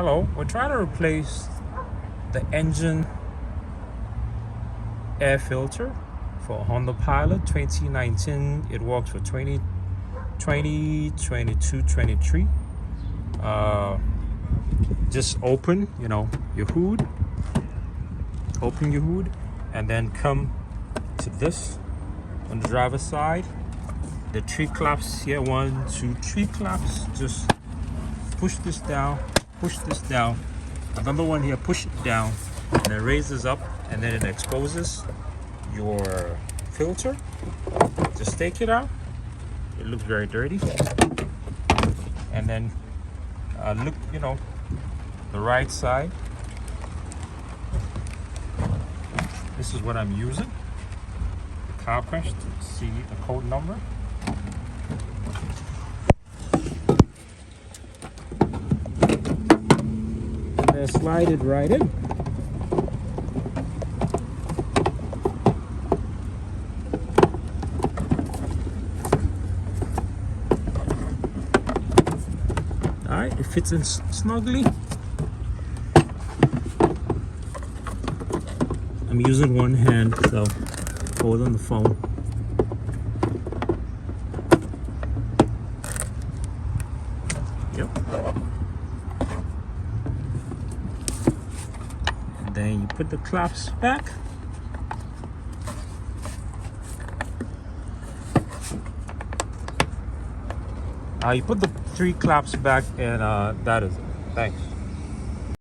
Hello, we're trying to replace the engine air filter for Honda Pilot 2019. It works for 2020, 22, 23. Just open, your hood. Open your hood and then come to this on the driver's side. The 3 claps here, 1, 2, 3 claps. Just push this down, another one here, push it down, and it raises up, and then it exposes your filter. Just take it out. It looks very dirty. And then look, the right side. This is what I'm using. Car crash to see the code number. Slide it right in. Alright, it fits in snugly. I'm using one hand, so hold on the phone. Yep. Then you put the claps back. You put the 3 claps back, and that is it. Thanks.